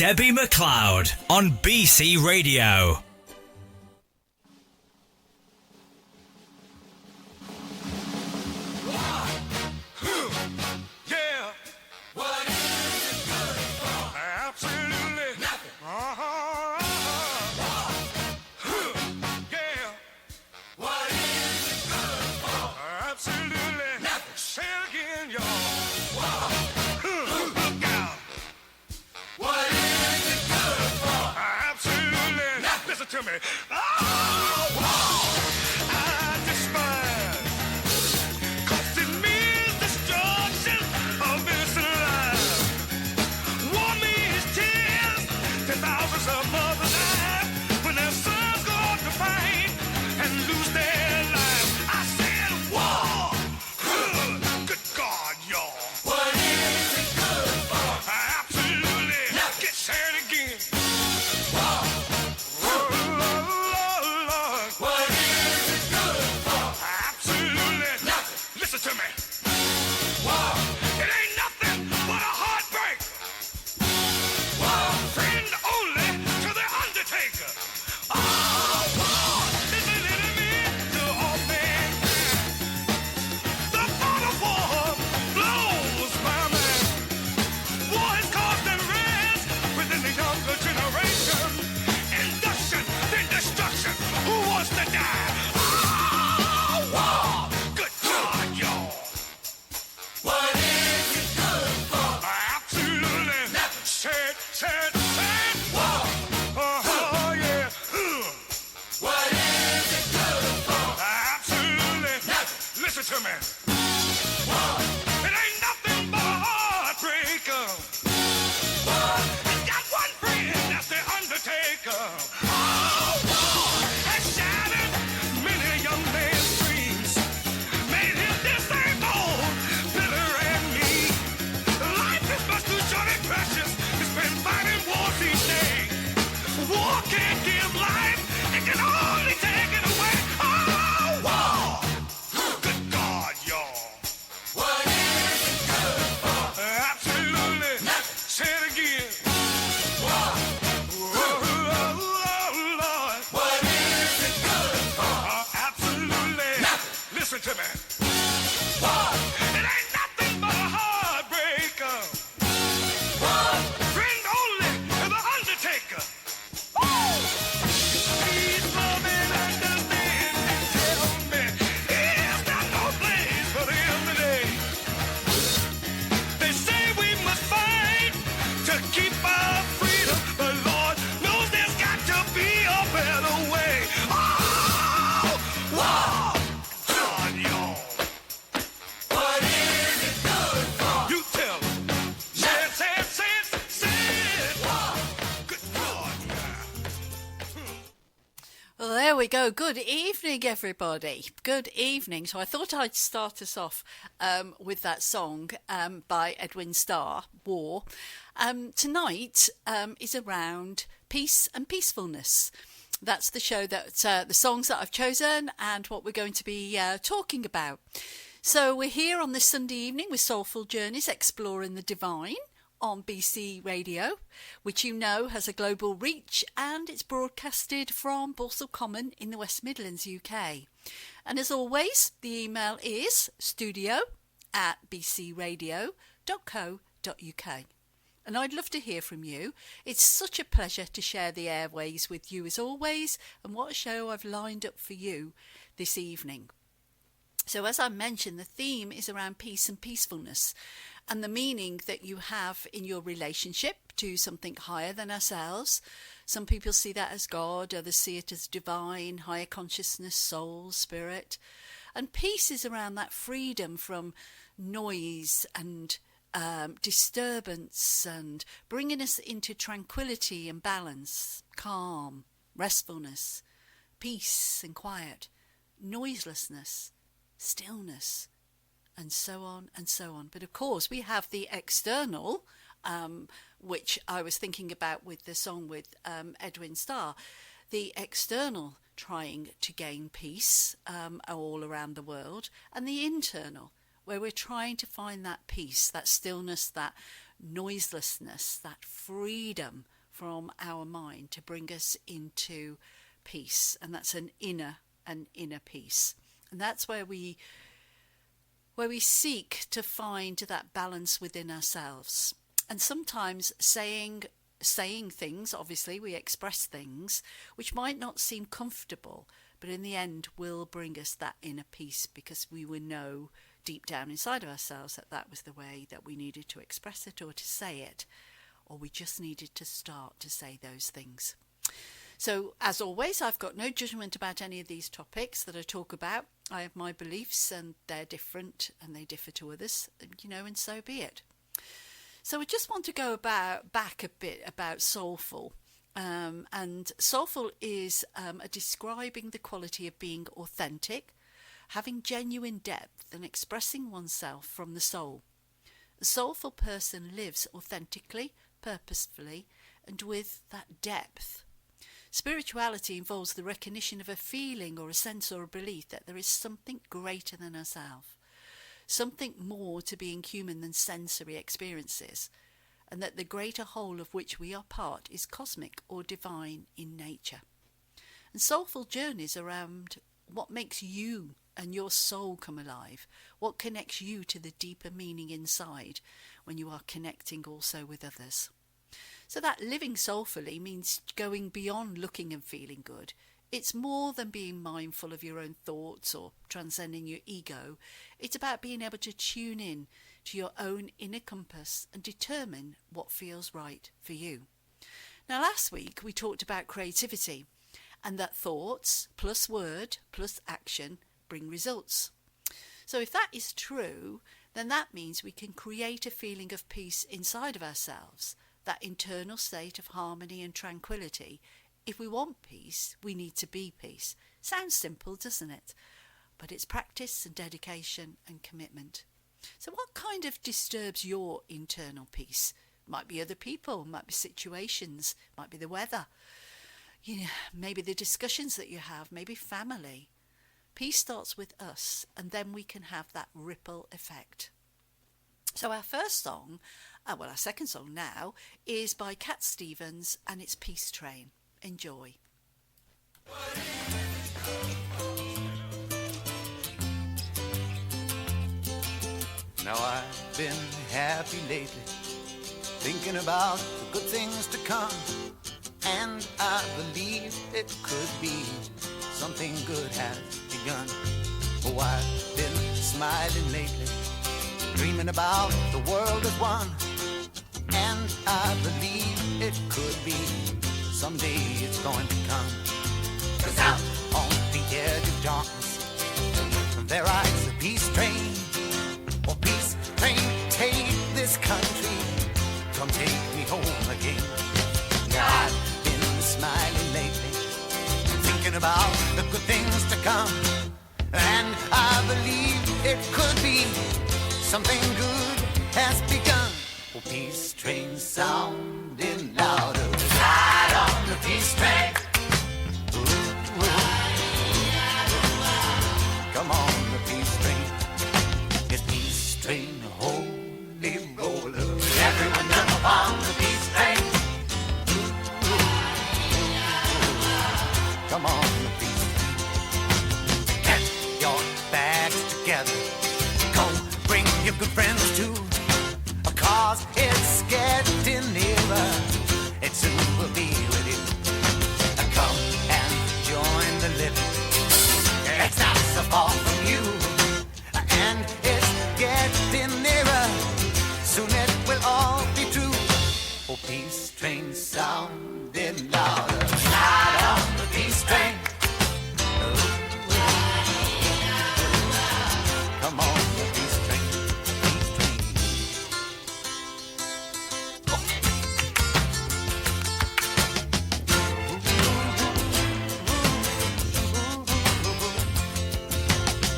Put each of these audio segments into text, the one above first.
Debbie McLeod on BC Radio. To me. Oh, wow. I despise, 'cause it means destruction of innocent lives. War means tears to thousands of mothers' eyes when their sons go off to fight and lose their lives. I said war. Good God, y'all. What is it good for? Absolutely. Nothing. Get sad again. War. to keep our freedom. But Lord knows there's got to be a better way. Oh, whoa, God, y'all. What is it good for? You tell them. Say it. Good God, yeah. Well, there we go. Good evening, everybody. Good evening. So I thought I'd start us off with that song by Edwin Starr, War. Tonight is around peace and peacefulness. That's the show that the songs that I've chosen and what we're going to be talking about. So we're here on this Sunday evening with Soulful Journeys exploring the divine on BC Radio, which you know has a global reach, and it's broadcasted from Borsal Common in the West Midlands, UK. And as always, the email is studio@bcradio.co.uk. And I'd love to hear from you. It's such a pleasure to share the airways with you as always, and what a show I've lined up for you this evening. So as I mentioned, the theme is around peace and peacefulness, and the meaning that you have in your relationship to something higher than ourselves. Some people see that as God, others see it as divine, higher consciousness, soul, spirit. And peace is around that freedom from noise and disturbance, and bringing us into tranquility and balance, calm, restfulness, peace and quiet, noiselessness, stillness, and so on and so on. But of course we have the external, which I was thinking about with the song with Edwin Starr, the external trying to gain peace all around the world, and the internal where we're trying to find that peace, that stillness, that noiselessness, that freedom from our mind to bring us into peace. And that's an inner peace. And that's where we seek to find that balance within ourselves. And sometimes saying things, obviously we express things which might not seem comfortable, but in the end will bring us that inner peace, because we will know deep down inside of ourselves that was the way that we needed to express it, or to say it, or we just needed to start to say those things. So, as always, I've got no judgment about any of these topics that I talk about. I have my beliefs, and they're different, and they differ to others, and so be it. So I just want to go back a bit about Soulful. And Soulful is describing the quality of being authentic, having genuine depth, and expressing oneself from the soul. A soulful person lives authentically, purposefully, and with that depth. Spirituality involves the recognition of a feeling or a sense or a belief that there is something greater than ourselves, something more to being human than sensory experiences, and that the greater whole of which we are part is cosmic or divine in nature. And soulful journeys around what makes you and your soul come alive, what connects you to the deeper meaning inside when you are connecting also with others. So that living soulfully means going beyond looking and feeling good. It's more than being mindful of your own thoughts or transcending your ego. It's about being able to tune in to your own inner compass and determine what feels right for you. Now, last week we talked about creativity, and that thoughts plus word plus action bring results. So if that is true, then that means we can create a feeling of peace inside of ourselves, that internal state of harmony and tranquility. If we want peace, we need to be peace. Sounds simple, doesn't it? But it's practice and dedication and commitment. So what kind of disturbs your internal peace? Might be other people, might be situations, might be the weather. Maybe the discussions that you have, maybe family. Peace starts with us, and then we can have that ripple effect. So our first song, our second song now, is by Cat Stevens, and it's Peace Train. Enjoy. Now I've been happy lately, thinking about the good things to come, and I believe it could be something good has begun. Oh, I've been smiling lately, dreaming about the world as one, and I believe it could be. Someday it's going to come. 'Cause out on the edge of darkness, there rides a peace train. Oh, peace train, take this country. Come take me home again. I've been smiling lately, thinking about the good things to come. And I believe it could be something good has begun. Oh, peace train sounding louder. Ride on the peace train. Ooh, ooh. Come on, the peace train. It's peace train, holy roller. Everyone jump on the peace train. Ooh, ooh. Come on, the peace train. Get your bags together. Go bring your good friends too. 'Cause it's getting nearer. It soon will be with you. Come and join the living. It's not so far from you. And it's getting nearer. Soon it will all be true. Oh, peace train sounding louder. Ride on the peace train. Come on, the peace train. Peace train.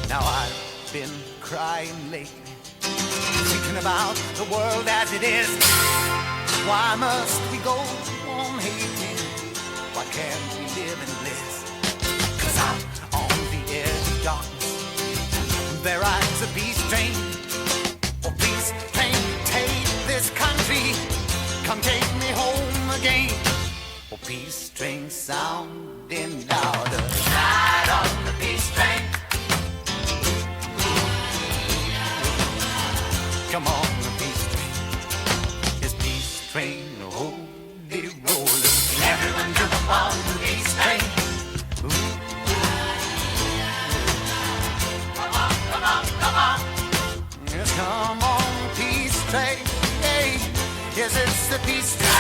Now I've been crying lately, thinking about the world as it is. Why must we go on hating? Why can't we live in bliss? 'Cause out on the edge of darkness, there rides a peace train. Oh, peace train, take this country. Come take me home again. Oh, peace train sounding louder. Ride on the peace train. Come on, the peace train. It's peace train, holy roller. Everyone jump on the peace train. Ooh. Come on, come on, come on. Yes, come on, peace train. Hey, yes, it's the peace train.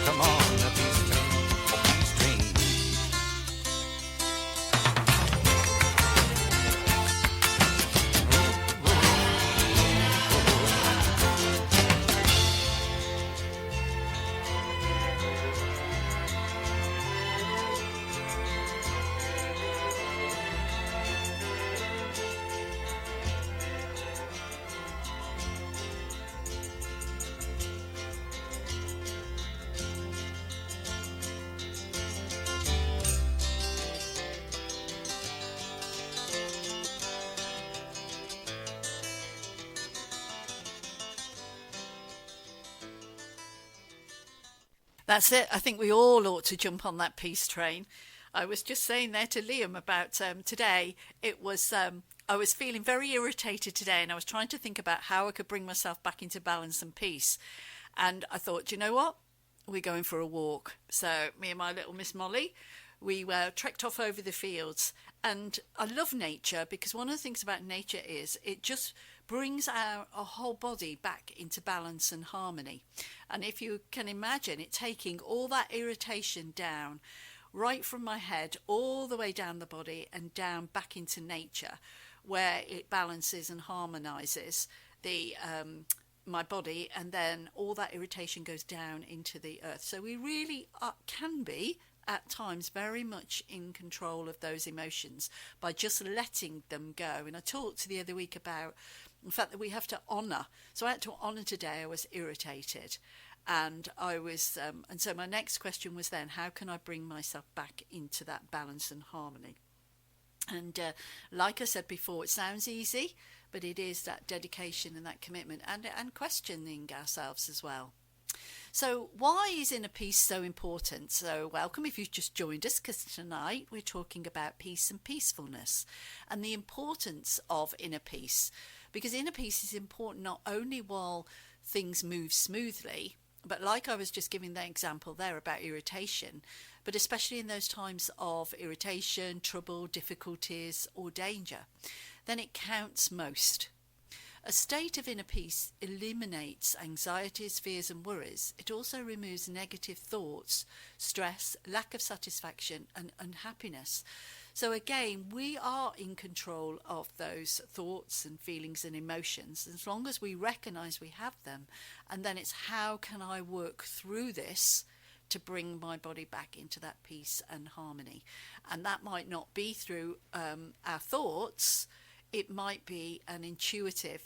Come on, the peace train. Oh, peace train. That's it. I think we all ought to jump on that peace train. I was just saying there to Liam about today. It was I was feeling very irritated today, and I was trying to think about how I could bring myself back into balance and peace. And I thought, do you know what? We're going for a walk. So me and my little Miss Molly, we trekked off over the fields. And I love nature because one of the things about nature is it just brings our whole body back into balance and harmony. And if you can imagine it taking all that irritation down, right from my head all the way down the body and down back into nature, where it balances and harmonizes the my body, and then all that irritation goes down into the earth. So we really can be at times very much in control of those emotions by just letting them go. And I talked the other week about the fact that we have to honour. So I had to honour today. I was irritated, and I was and so my next question was then, how can I bring myself back into that balance and harmony? And like I said before, it sounds easy, but it is that dedication and that commitment, and questioning ourselves as well. So why is inner peace so important? So welcome if you've just joined us, because tonight we're talking about peace and peacefulness and the importance of inner peace, because inner peace is important not only while things move smoothly, but like I was just giving that example there about irritation, but especially in those times of irritation, trouble, difficulties, or danger, then it counts most. A state of inner peace eliminates anxieties, fears, and worries. It also removes negative thoughts, stress, lack of satisfaction, and unhappiness. So again, we are in control of those thoughts and feelings and emotions as long as we recognize we have them. And then it's how can I work through this to bring my body back into that peace and harmony. And that might not be through our thoughts. It might be an intuitive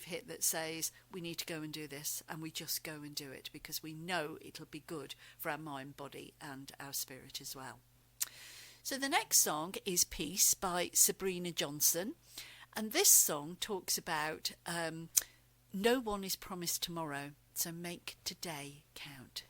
hit that says we need to go and do this, and we just go and do it because we know it'll be good for our mind, body, and our spirit as well. So the next song is Peace by Sabrina Johnson, and this song talks about no one is promised tomorrow, so make today count.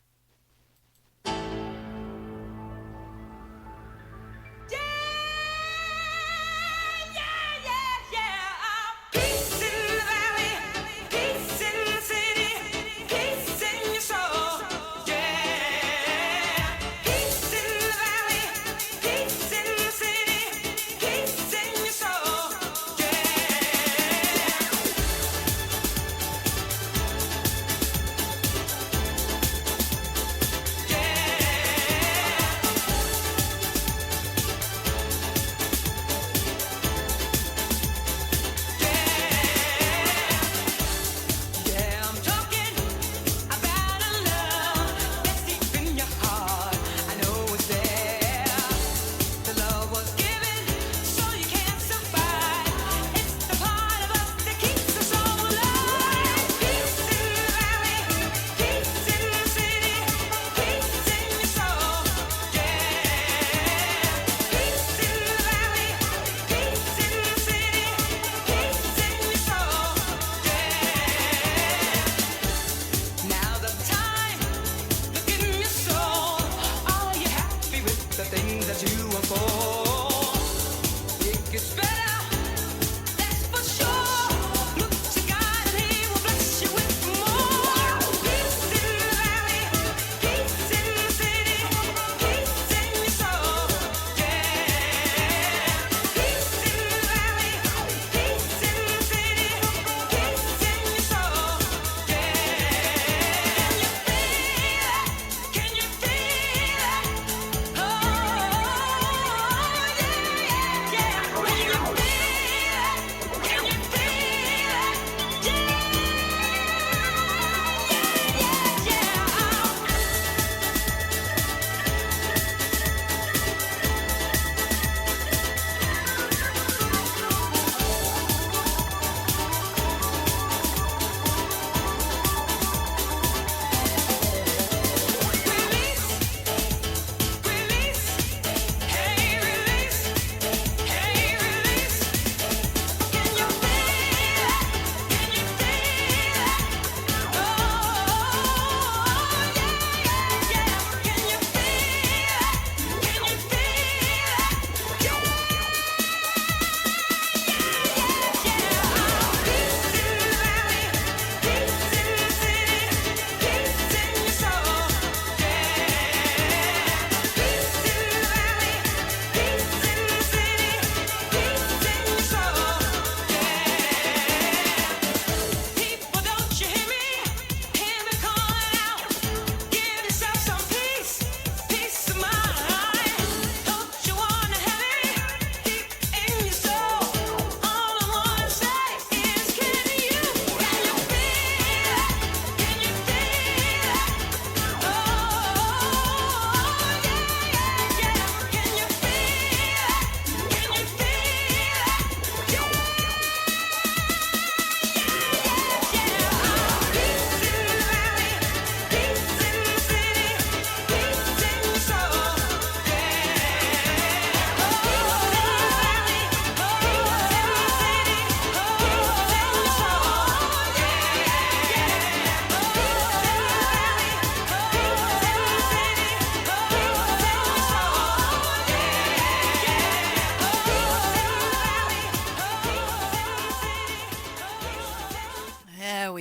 When you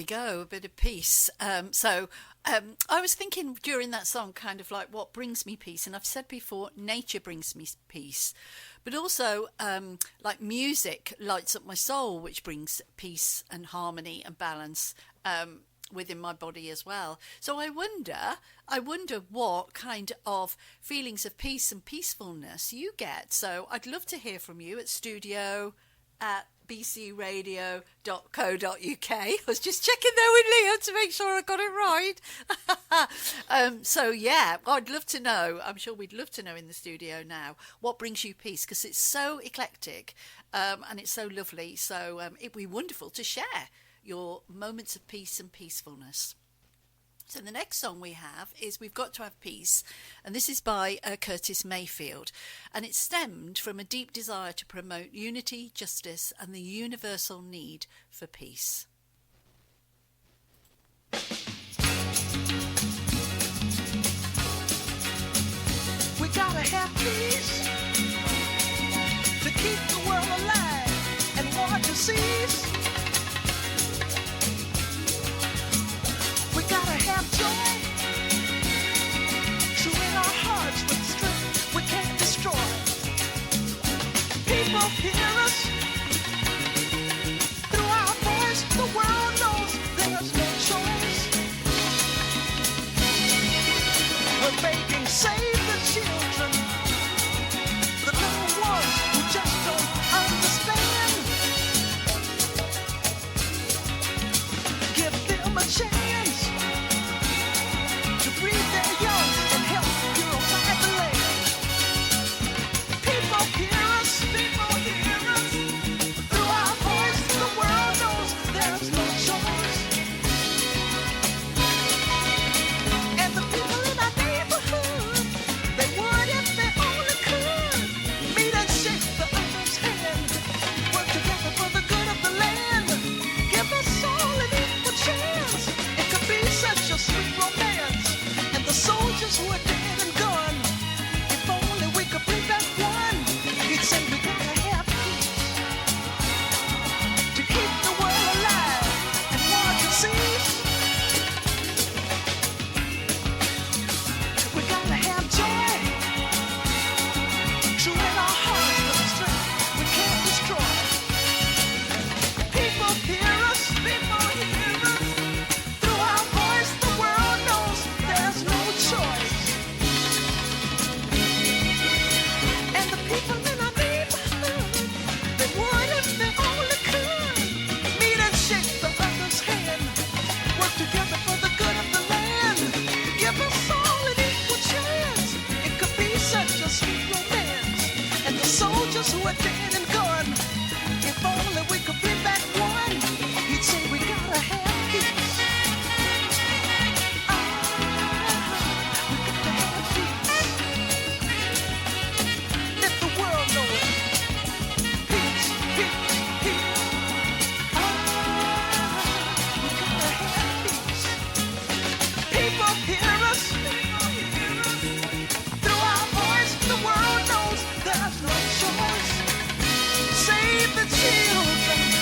we go, a bit of peace. I was thinking during that song, kind of like what brings me peace. And I've said before, nature brings me peace. But also, like music lights up my soul, which brings peace and harmony and balance within my body as well. So I wonder what kind of feelings of peace and peacefulness you get. So I'd love to hear from you at studio@bcradio.co.uk. I was just checking there with Leo to make sure I got it right. So yeah, I'd love to know. I'm sure we'd love to know in the studio now what brings you peace, because it's so eclectic and it's so lovely. So it'd be wonderful to share your moments of peace and peacefulness. So the next song we have is We've Got to Have Peace, and this is by Curtis Mayfield, and it stemmed from a deep desire to promote unity, justice and the universal need for peace. We gotta have peace to keep the world alive and war to cease. We gotta have joy, true in our hearts with strength we can't destroy. People hear us through our voice. The world knows there's no choice. We're begging, save the children, the little ones who just don't understand. Give them a chance to breathe their young and help purify the land. People hear us through our voice. The world knows there's no choice. And the people in our neighborhood, they would if they only could meet and shake the other's hand, work together for the good of the land. Give us all an equal chance. It could be such a sweet romance. And the soldiers who are dead and gone, if only we could bring back one, he'd say we gotta have peace to keep the world alive and war to cease. We gotta have joy, true in our hearts with the strength we can't destroy. People hear us through our voice. The world knows there's no choice. And the people in our neighborhood, they would if they only could meet and shake the other's hand, work together for the good of the land. Give us all an equal chance. It could be such a sweet romance. And the soldiers who are dead and gone, if only we could bring back one, he'd say we gotta have peace. We gotta have peace. Let the world know it. Peace, peace, peace. We gotta have peace. People hear us through our voice. The world knows there's no choice. Save the children.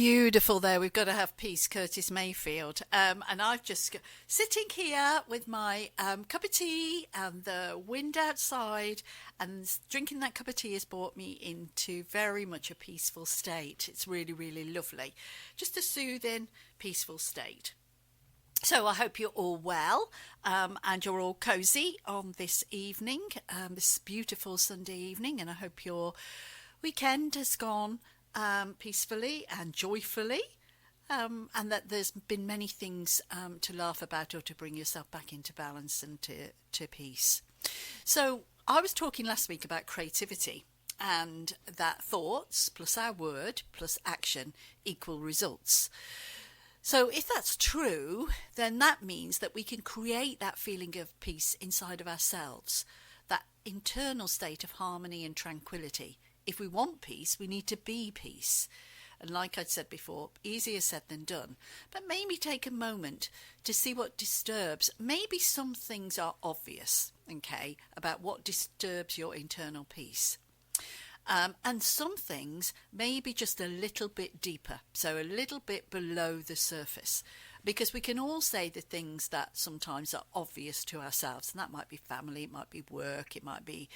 Beautiful there. We've got to have peace, Curtis Mayfield. And I've just sitting here with my cup of tea and the wind outside, and drinking that cup of tea has brought me into very much a peaceful state. It's really, really lovely. Just a soothing, peaceful state. So I hope you're all well and you're all cosy on this evening, this beautiful Sunday evening, and I hope your weekend has gone peacefully and joyfully, and that there's been many things to laugh about or to bring yourself back into balance and to peace. So I was talking last week about creativity, and that thoughts plus our word plus action equal results. So if that's true, then that means that we can create that feeling of peace inside of ourselves, that internal state of harmony and tranquility. If we want peace, we need to be peace. And like I said before, easier said than done. But maybe take a moment to see what disturbs. Maybe some things are obvious, okay, about what disturbs your internal peace. And some things may be just a little bit deeper, so a little bit below the surface. Because we can all say the things that sometimes are obvious to ourselves, and that might be family, it might be work, it might be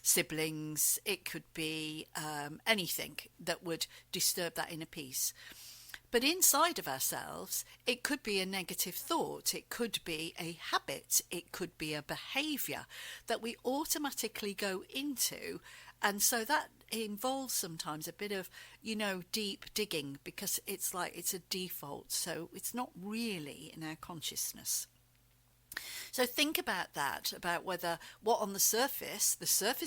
siblings, it could be anything that would disturb that inner peace. But inside of ourselves, it could be a negative thought, it could be a habit, it could be a behaviour that we automatically go into. And so that involves sometimes a bit of, deep digging, because it's like it's a default. So it's not really in our consciousness. So think about that, about whether what on the surface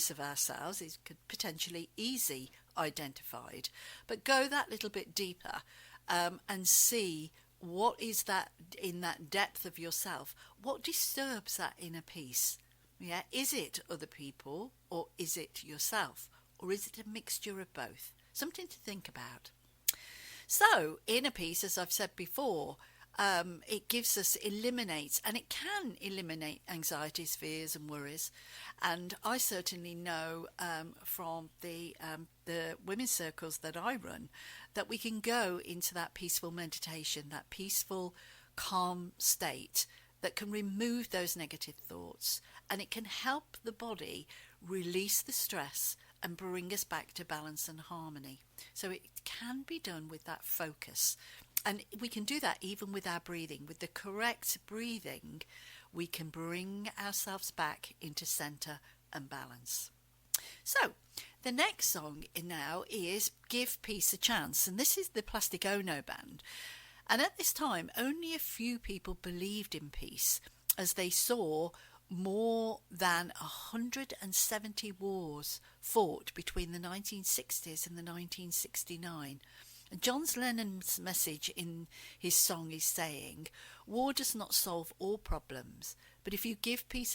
of ourselves is could potentially easy identified, but go that little bit deeper and see what is that in that depth of yourself. What disturbs that inner peace? Yeah, is it other people, or is it yourself, or is it a mixture of both? Something to think about. So inner peace, as I've said before, it eliminates, and it can eliminate anxieties, fears and worries. And I certainly know from the women's circles that I run that we can go into that peaceful meditation, that peaceful, calm state that can remove those negative thoughts, and it can help the body release the stress and bring us back to balance and harmony. So it can be done with that focus. And we can do that even with our breathing. With the correct breathing, we can bring ourselves back into centre and balance. So the next song now is Give Peace a Chance. And this is the Plastic Ono Band. And at this time, only a few people believed in peace, as they saw more than 170 wars fought between the 1960s and the 1969. And John Lennon's message in his song is saying, war does not solve all problems, but if you give peace